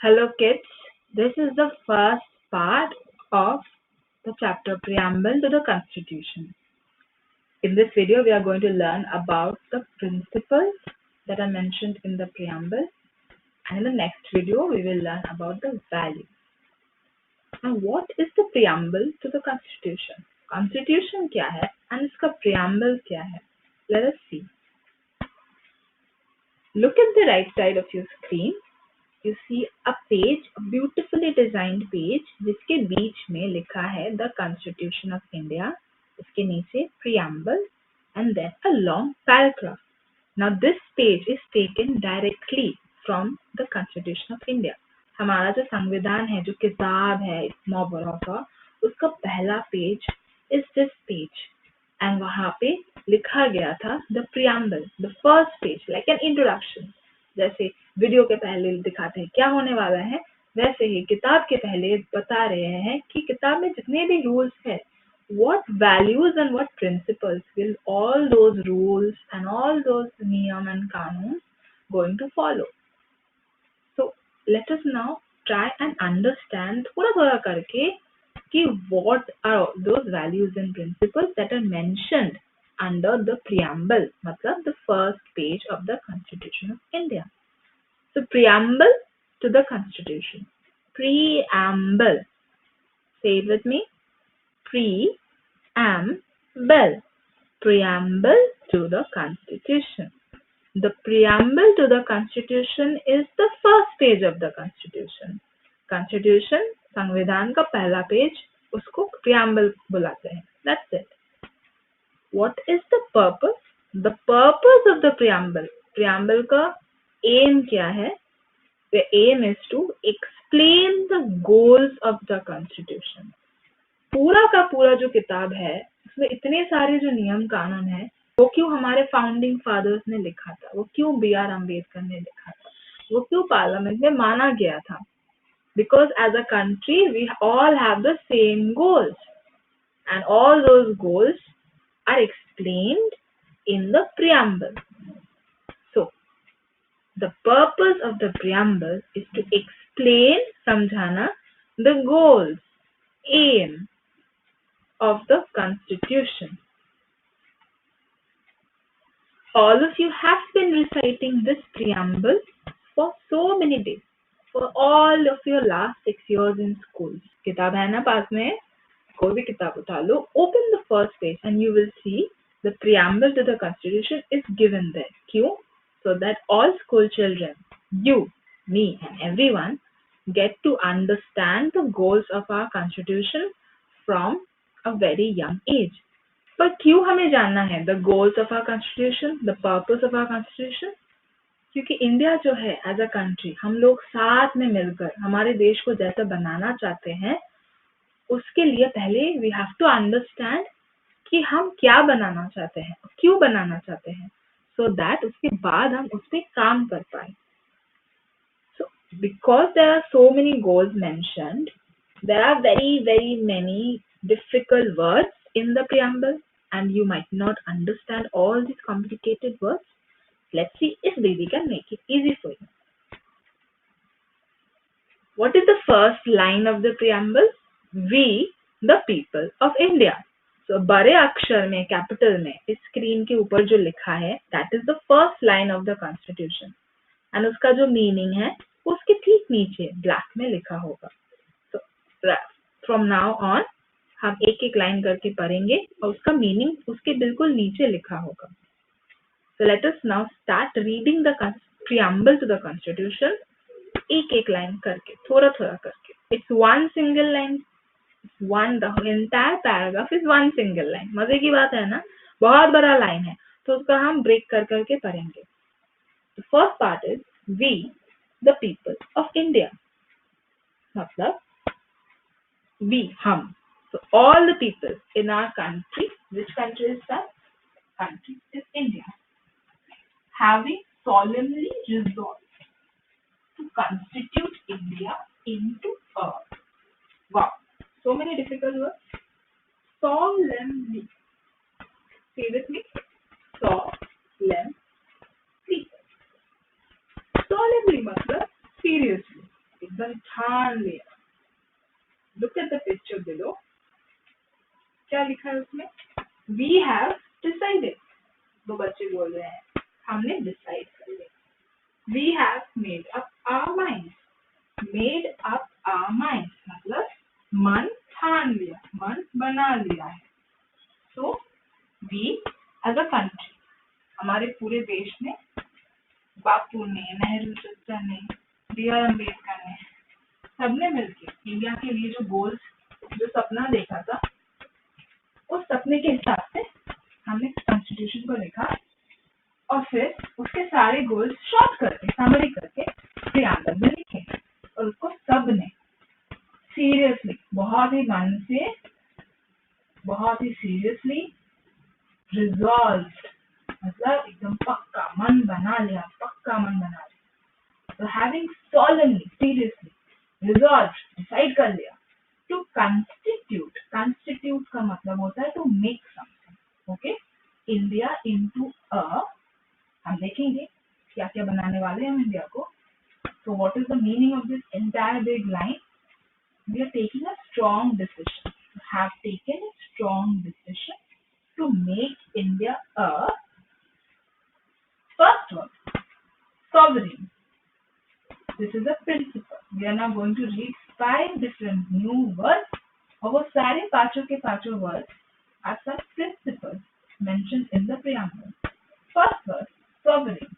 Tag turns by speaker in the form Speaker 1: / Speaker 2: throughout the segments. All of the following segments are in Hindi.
Speaker 1: Hello kids, this is the first part of the chapter Preamble to the Constitution. In this video, we are going to learn about the principles that are mentioned in the preamble, and in the next video, we will learn about the values. Now, what is the preamble to the Constitution? Constitution क्या है and इसका preamble क्या है? Let us see. Look at the right side of your screen. You see a page, a beautifully designed page, जिसके बीच में लिखा है The Constitution of India, उसके नीचे preamble and then a long paragraph. Now this page is taken directly from the Constitution of India. हमारा जो संविधान है, जो किताब है इतना बड़ा का, उसका पहला page is this page and वहाँ पे लिखा गया था the preamble, the first page, like an introduction. जैसे वीडियो के पहले दिखाते हैं क्या होने वाला है, वैसे ही किताब के पहले बता रहे हैं कि किताब में जितने भी रूल्स है, what values and what principles will all those rules and all those niyam and kanun going to follow. So let us now try and understand थोड़ा करके कि what are those values and principles that are mentioned under the preamble, मतलब the first page of the Constitution of India. So preamble to the Constitution. Preamble. Say it with me. Preamble. Preamble to the Constitution. The preamble to the Constitution is the first page of the Constitution. Constitution, संविधान का पहला पेज, उसको preamble बुलाते हैं. That's it. What is the purpose? The purpose of the preamble. Preamble का aim क्या है? The aim is to explain the goals of the Constitution. पूरा का पूरा जो किताब है, उसमें इतने सारे जो नियम कानून है, वो क्यों हमारे फाउंडिंग फादर्स ने लिखा था, वो क्यों B.R. अम्बेडकर ने लिखा था, वो क्यों पार्लियामेंट में माना गया था? Because as a country, we all have the same goals, and all those goals are explained in the preamble. So, the purpose of the preamble is to explain, समझाना, the goals, aim of the Constitution. All of you have been reciting this preamble for so many days, for all of your last 6 years in schools. किताब है ना पास में, कोई भी किताब उठा लो, open the first page and you will see the preamble to the Constitution is given there. क्यों? So that all school children, you, me and everyone get to understand the goals of our Constitution from a very young age. पर क्यों हमें जानना है the goals of our Constitution, the purpose of our Constitution? क्योंकि इंडिया जो है as a country, हम लोग साथ में मिलकर हमारे देश को जैसा बनाना चाहते हैं, उसके लिए पहले we have to understand कि हम क्या बनाना चाहते हैं, क्यों बनाना चाहते हैं, so that उसके बाद हम उस पे काम कर पाए. So because there are so many goals mentioned, there are very many difficult words in the preamble and you might not understand all these complicated words. Let's see if Didi can make it easy for you. What is the first line of the preamble? We, the people of India. So बड़े अक्षर में, capital में, इस screen के ऊपर जो लिखा है, that is the first line of the Constitution. And उसका जो meaning है, उसके ठीक नीचे black में लिखा होगा. So from now on, हम एक लाइन करके पढ़ेंगे और उसका मीनिंग उसके बिल्कुल नीचे लिखा होगा. So let us now start reading the preamble to the Constitution, एक लाइन करके, थोड़ा करके. It's one single line. The entire paragraph is one single line. मजे की बात है ना, बहुत बड़ा लाइन है, तो उसका हम ब्रेक करके पढ़ेंगे. The first part is we, the people of India. मतलब we, हम. So all the people in our country, which country is that? Country is India. Having solemnly resolved to constitute India into a, wow, so many difficult words. Solemnly. Say with me. Solemnly. Solemnly मतलब seriously. एकदम ठान लिया। Look at the picture below, क्या लिखा है उसमें? We have decided. वो बच्चे बोल रहे हैं हमने डिसाइड कर लिया। We have made up our minds. Made up our minds मतलब मन ठान लिया, मन बना लिया है। So we as a country, हमारे पूरे देश में बापू ने, नेहरू चाचा ने, B.R. अम्बेडकर ने, सबने मिलकर इंडिया के लिए जो गोल्स, जो सपना देखा था, उस सपने के हिसाब से हमने कॉन्स्टिट्यूशन को लिखा और फिर उसके सारे गोल्स शॉर्ट करके, समरी करके प्रियम्बल में लिखे और उसको सबने सीरियसली, बहुत ही मन से, बहुत ही सीरियसली रिजॉल्व, मतलब एकदम पक्का मन बना लिया, पक्का मन बना लिया। तो having solemnly, seriously, resolved, decide कर लिया टू कंस्टिट्यूट। कंस्टिट्यूट का मतलब होता है to make something, okay, India into a, हम देखेंगे क्या क्या बनाने वाले हैं हम इंडिया को। So what is the meaning of this entire big line? We are taking a strong decision, have taken a strong decision to make India a, first one, sovereign. This is a principle. We are now going to read 5 different new words और वो सारे पांचों के पांचों words are some principles mentioned in the preamble. First word, sovereign.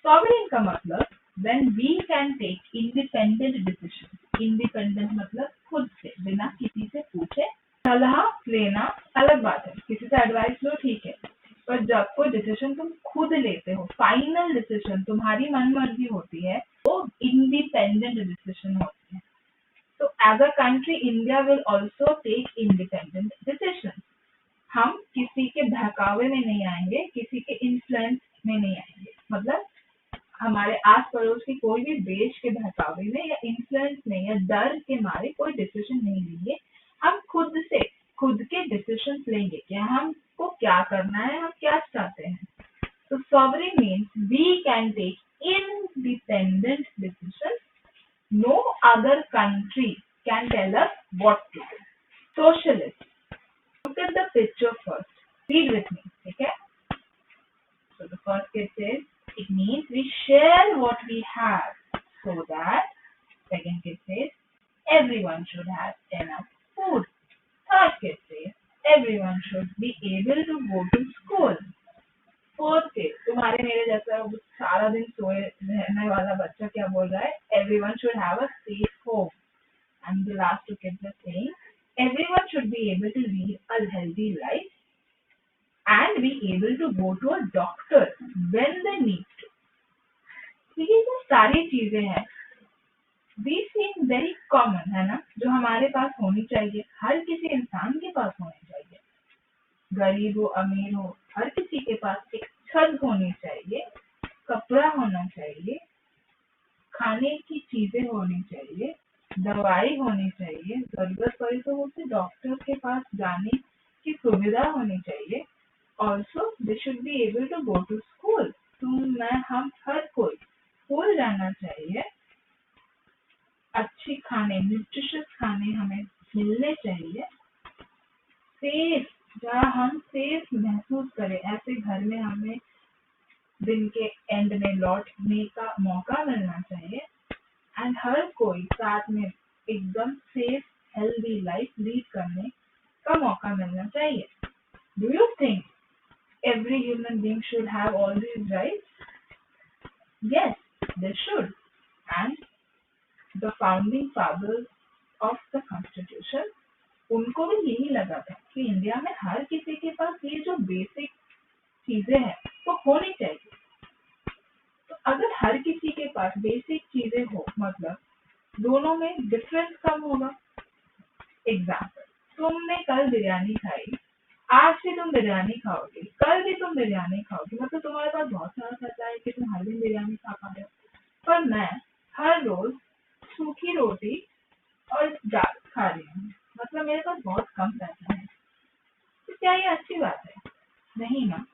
Speaker 1: Sovereign का मतलब when we can take independent decisions. Independent मतलब खुद से, बिना किसी से पूछे। सलाह लेना अलग बात है, किसी से एडवाइस लो ठीक है, पर जब कोई डिसीजन तुम खुद लेते हो, फाइनल डिसीजन तुम्हारी मनमर्जी होती है, वो इंडिपेंडेंट डिसीजन होती है। तो as a country India will also take independent decision. हम किसी के बहकावे में नहीं आएंगे, किसी के इन्फ्लुएंस में नहीं आएंगे, मतलब हमारे आस पड़ोस की कोई भी देश के बहकावे में या इन्फ्लुएंस में या डर के मारे कोई डिसीजन नहीं लेंगे। हम खुद से खुद के डिसीजन लेंगे कि हमको क्या करना है, हम क्या चाहते हैं। तो sovereign means we can take independent decision, no other country can tell us what to do. Socialist, look at the picture first, read with me, ठीक है? So the first kid says it means we share what we have so that, second kid says everyone should have enough food. Third kid says everyone should be able to go to school. Fourth kid, तुम्हारे मेरे जैसा सारा दिन सोए रहने वाला बच्चा क्या बोल रहा है? Everyone should have a safe home. And the last two kids are saying everyone should be able to lead a healthy life and be able to go to a doctor when they need to. ये जो सारी चीजें हैं, these seem very common, है ना, जो हमारे पास होनी चाहिए, हर किसी इंसान के पास होनी चाहिए, गरीब हो अमीर हो, हर किसी के पास एक छत होनी चाहिए, कपड़ा होना चाहिए, खाने की चीजें होनी चाहिए, दवाई होनी चाहिए, जरूरत पड़ी तो उसे डॉक्टर के पास जाने की सुविधा होनी चाहिए। Also, they should be able to go to school. तुम, मैं, हम हर कोई स्कूल जाना चाहिए। अच्छी खाने, न्यूट्रिशियस खाने हमें मिलने चाहिए। सेफ, जहाँ हम सेफ महसूस करें, ऐसे घर में हमें दिन के एंड में लौटने का मौका मिलना चाहिए। एंड हर कोई साथ में एकदम सेफ हेल्दी लाइफ लीड करने का मौका मिलना चाहिए। Do you think every human being should have all these rights? Yes, they should. And the founding fathers of the constitution, उनको भी यही लगा था कि इंडिया में हर किसी के पास ये जो बेसिक चीजें हैं वो होनी चाहिए। तो अगर हर किसी के पास बेसिक चीजें हो, मतलब दोनों में डिफरेंस कम होगा। एग्जाम्पल, तुमने कल बिरयानी खाई, आज भी तुम बिरयानी खाओगे, कल भी तुम बिरयानी खाओगे, मतलब तुम्हारे पास बहुत सारा पैसा है कि तुम हर दिन बिरयानी खा पा रहे हो। पर मैं हर रोज सूखी रोटी और दाल खा रही हूँ, मतलब मेरे पास बहुत कम पैसा है। तो क्या ये अच्छी बात है? नहीं ना।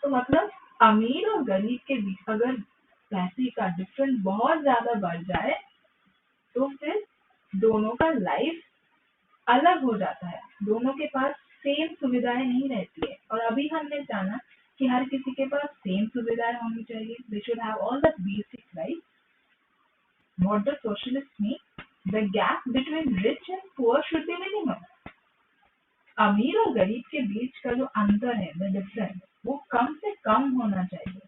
Speaker 1: तो मतलब अमीर और गरीब के बीच अगर पैसे का डिफरेंस बहुत ज्यादा बढ़ जाए तो फिर दोनों का लाइफ अलग हो जाता है, दोनों के पास सेम सुविधाएं नहीं रहती है। और अभी हमने जाना कि हर किसी के पास सेम सुविधाएं होनी चाहिए, they should have all the basic right. What the socialist mean, the gap between rich and poor should be minimum. अमीर और गरीब के बीच का जो अंतर है, द डिफरेंस, वो कम से कम होना चाहिए।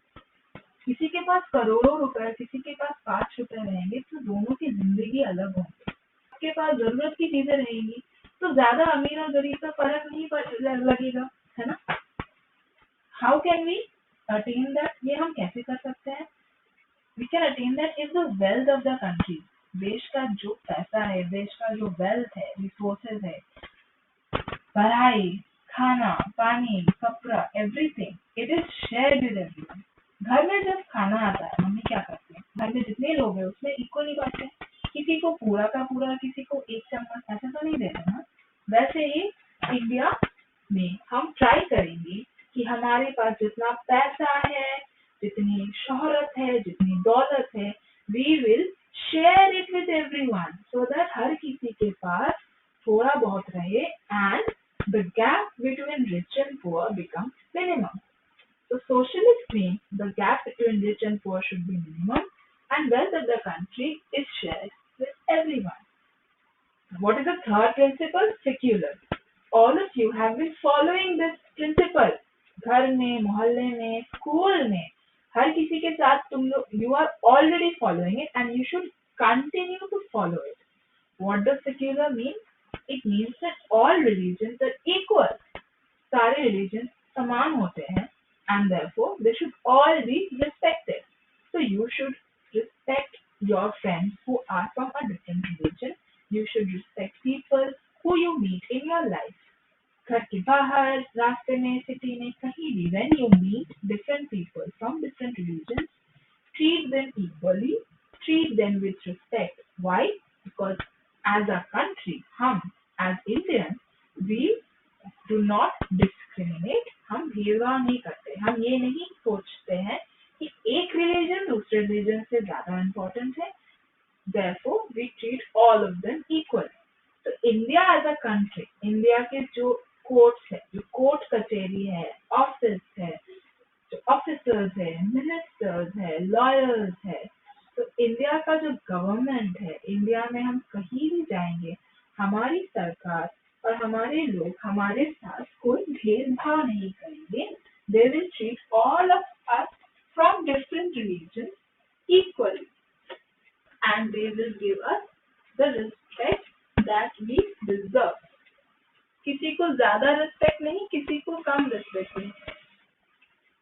Speaker 1: किसी के पास करोड़ों रुपए, किसी के पास 5 रुपए रहेंगे तो दोनों की जिंदगी अलग होगी। आपके पास जरूरत की चीजें रहेंगी तो ज्यादा अमीर और गरीब का फर्क नहीं लगेगा, है ना। How can we attain that, ये हम कैसे कर सकते हैं। We can attain that is the wealth of the country. देश का जो पैसा है, देश का जो वेल्थ है, रिसोर्सेज है, पढ़ाई, खाना, पानी, कपड़ा, everything, it is shared with everyone. घर में जब खाना आता है, मम्मी क्या करते हैं, घर में जितने लोग हैं उसमें इक्वली बांटते हैं, किसी को पूरा का पूरा, किसी को एक चम्मच, ऐसा तो नहीं देते ना। वैसे ही इंडिया में हम ट्राई करेंगे कि हमारे पास जितना पैसा है, जितनी शोहरत है, जितनी दौलत है, we will share it with everyone so that हर किसी के पास थोड़ा बहुत रहे and the gap between rich and poor becomes minimum. So socialists mean the gap between rich and poor should be minimum and wealth of the country is shared with everyone. What is the third principle? Secular. All of you have been following this principle. घर में, मोहल्ले में, स्कूल में, हर किसी के साथ तुम लोग, you are already following it and you should continue to follow it. What does secular mean? It means that all religions are equal. सारे religions समान होते हैं and therefore they should all be respected. So you should respect your friends who are from a different religion. You should respect people who you meet in your life. घर के बाहर, रास्ते में, सिटी में, कहीं भी, when you meet different people from different religions, treat them equally, treat them with respect. Why? Because as a country, हम as Indians, we do not discriminate. हम भेदभाव नहीं करते, हम ये नहीं सोचते हैं कि एक रिलीजन दूसरे रिलीजन से ज्यादा इम्पोर्टेंट है। Therefore, we treat all of them equal. तो India as a country, India के जो कोर्ट्स है, जो कोर्ट कचेरी है, ऑफिस है, जो ऑफिसर्स है, मिनिस्टर्स है, लॉयर्स है, तो इंडिया का जो गवर्नमेंट है, इंडिया में हम कहीं भी जाएंगे, हमारी सरकार और हमारे लोग हमारे साथ कोई भेदभाव नहीं करेंगे। They will treat all of us from different religion equally and they will give us the respect that we deserve. किसी को ज्यादा रिस्पेक्ट नहीं, किसी को कम रिस्पेक्ट नहीं।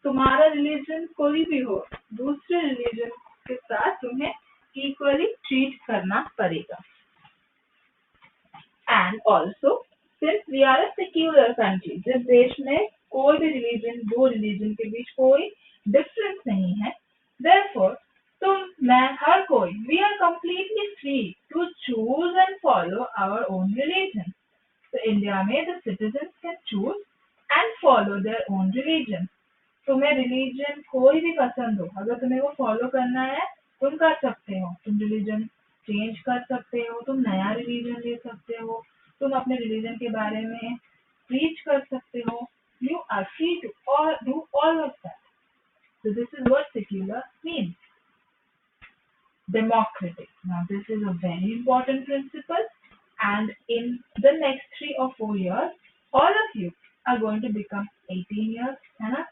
Speaker 1: तुम्हारा रिलीजन कोई भी हो, दूसरे रिलीजन के साथ तुम्हें इक्वली ट्रीट करना पड़ेगा। And also since we are a secular country, जिस देश में कोई भी रिलीजन, दो रिलीजन के बीच कोई डिफरेंस नहीं है, therefore तुम, मैं, हर कोई, we are completely free to choose and follow our own religion. तो इंडिया में the citizens can choose and follow their own religion. तुम्हें रिलीजन कोई भी पसंद हो, अगर तुम्हें वो फॉलो करना है, तुम कर सकते हो। तुम रिलीजन चेंज कर सकते हो, तुम नया रिलीजन ले सकते हो, तुम अपने रिलीजन के बारे में प्रीच कर सकते हो। You are free to do all of that. So this is what secular means. Democratic. Now this is a very important principle, and in the next 3 or 4 years, all of you are going to become 18 years, है ना?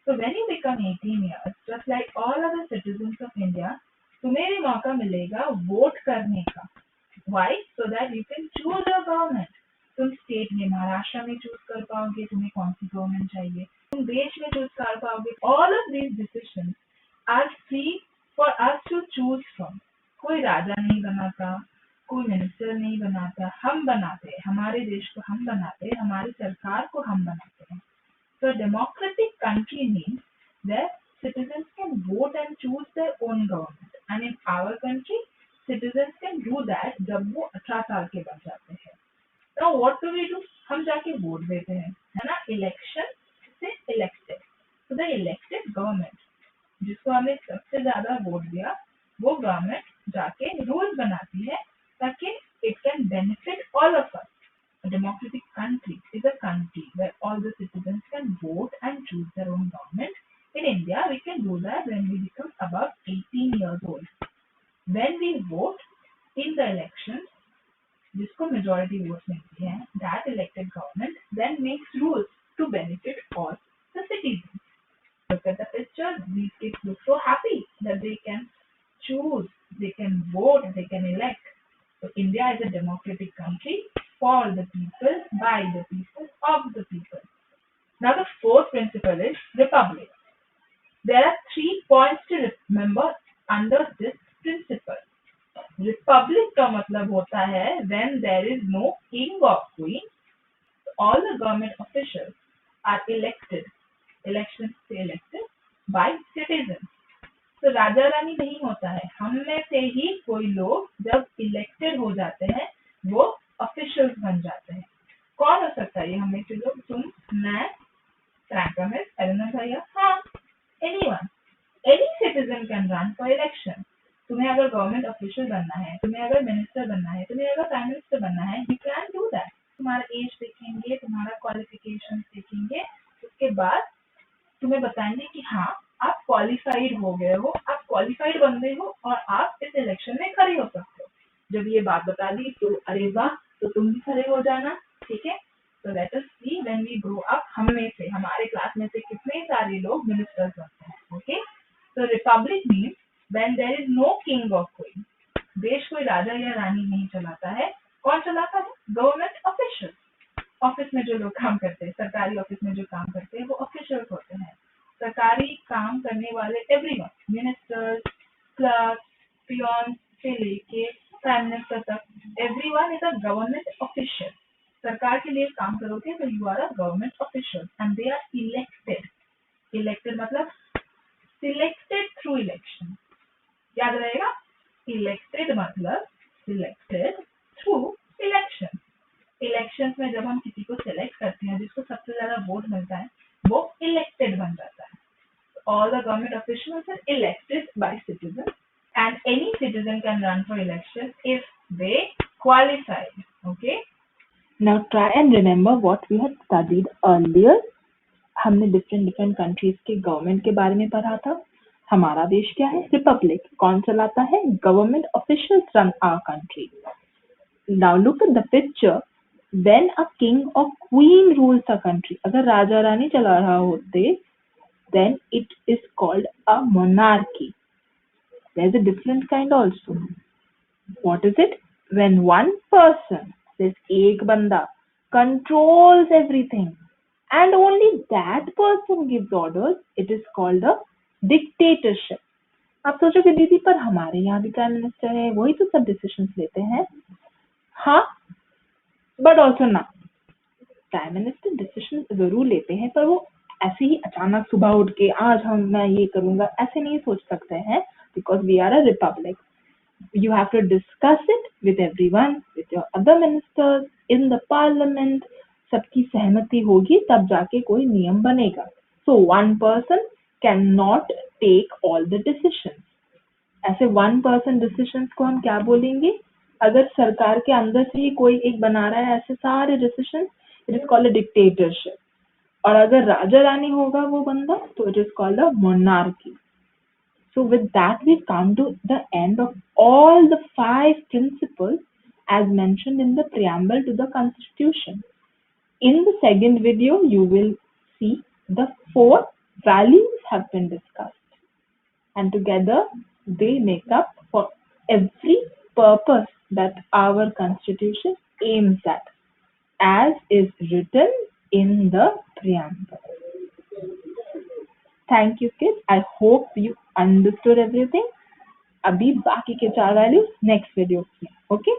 Speaker 1: So when you become 18 years, just like all other citizens of India, तुम्हें भी मौका मिलेगा वोट करने का। Why? So that you can choose your government. तुम स्टेट में, महाराष्ट्र में चूज कर पाओगे तुम्हें कौन सी गवर्नमेंट चाहिए, तुम देश में चूज कर पाओगे। All of these decisions are free for us to choose from. कोई राजा नहीं बनाता, कोई मिनिस्टर नहीं बनाता, हम बनाते हैं, हमारे देश को हम बनाते हैं, हमारी सरकार को हम बनाते हैं। So democratic country means that citizens can vote and choose their own government, and in our country citizens can do that जब वो 18 साल के बन जाते हैं। Now what do we do? हम जाके वोट देते हैं, है ना? इलेक्शन से इलेक्टेड, तो द इलेक्टेड गवर्नमेंट, जिसको हमने सबसे ज्यादा वोट दिया, वो गवर्नमेंट जाके रूल्स बनाती है is a country where all the citizens can vote and choose their own government. In India, we can do that when we become above 18 years old. When we vote in the elections, जिसको majority votes मिलती है, that elected government then makes rules to benefit all the citizens. Look at the picture. These kids look so happy that they can choose, they can vote, they can elect. So India is a democratic country for the people, by the people, of the people. Now the fourth principle is republic. There are 3 points to remember under this principle. Republic का मतलब होता है when there is no king or queen, all the government officials are elected, elections से elected by citizens. तो राजा रानी नहीं होता है, हम में से ही कोई लोग जब इलेक्टेड हो जाते हैं वो ऑफिशियल्स बन जाते हैं. कौन हो सकता है ये हम में से लोग? तुम, मैं, फ्रैंका मिस, एलेना भैया, हाँ, anyone, any citizen can run for election. तुम्हें अगर गवर्नमेंट ऑफिशियल बनना है, तुम्हें अगर मिनिस्टर बनना है, तुम्हें अगर प्राइम मिनिस्टर बनना है, यू कैन डू दैट. तुम्हारा एज देखेंगे, तुम्हारा क्वालिफिकेशन देखेंगे, उसके बाद तुम्हें बताएंगे कि हाँ आप क्वालिफाइड हो गए हो, आप क्वालिफाइड बंदे हो और आप इस इलेक्शन में खड़े हो सकते हो. जब ये बात बता दी तो अरे वाह, तो तुम भी खड़े हो जाना. ठीक है. तो let us see when we grow up, हम में से, हमारे क्लास में से कितने सारे लोग मिनिस्टर्स बनते हैं. ओके. तो republic means when there is no king और क्वीन. देश कोई राजा या रानी नहीं चलाता है. कौन चलाता है? Government official. ऑफिस में जो लोग काम करते हैं, सरकारी ऑफिस में जो काम करते हैं वो ऑफिशियल्स होते हैं. सरकारी काम करने वाले एवरीवन, मिनिस्टर्स, क्लर्क, पियन से लेके प्राइम मिनिस्टर तक, everyone is a government official. सरकार के लिए काम करोगे तो you are a government official and they are elected. Elected मतलब सिलेक्टेड थ्रू इलेक्शन. याद रहेगा, इलेक्टेड मतलब सिलेक्टेड थ्रू इलेक्शन. इलेक्शंस में जब हम किसी को सिलेक्ट करते हैं, जिसको सबसे ज्यादा वोट मिलता है, वो इलेक्टेड बन जाता है. All the government officials are elected by citizens, and any citizen can run for election if they qualified. Okay. Now try and remember what we had studied earlier. हमने different countries के गवर्नमेंट के बारे में पढ़ा था. हमारा देश क्या है? रिपब्लिक. कौन चलाता है? Government officials run our country. Now look at the picture. When a king or queen rules a country, अगर राजा रानी चला रहा होते, then it is called a monarchy. There's a different kind also. What is it? When one person, this एक बंदा, controls everything and only that person gives orders, it is called a dictatorship. आप सोचोगे दीदी पर हमारे यहाँ भी प्राइम मिनिस्टर है, वही तो सब डिसीजंस लेते हैं. हाँ, बट ऑल्सो ना. प्राइम मिनिस्टर डिसीजन जरूर लेते हैं, पर वो ऐसे ही अचानक सुबह उठ के आज मैं ये करूंगा ऐसे नहीं सोच सकते हैं, because we are a republic. You have to discuss it with everyone, with your other ministers in the parliament. सबकी सहमति होगी तब जाके कोई नियम बनेगा. So one person can not take all the decisions. ऐसे वन पर्सन डिसीजंस को हम क्या बोलेंगे? अगर सरकार के अंदर से ही कोई एक बना रहा है ऐसे सारे decisions, it is called a dictatorship. और अगर राजा रानी होगा वो बंदा, तो it is called a monarchy. So with that we come to the end of all the 5 principles as mentioned in the preamble to the Constitution. In the second video you will see the 4 values have been discussed, and together they make up for every purpose that our Constitution aims at, as is written in the preamble. Thank you kids. I hope you understood everything. अभी बाकी के 4 values next video में. Okay?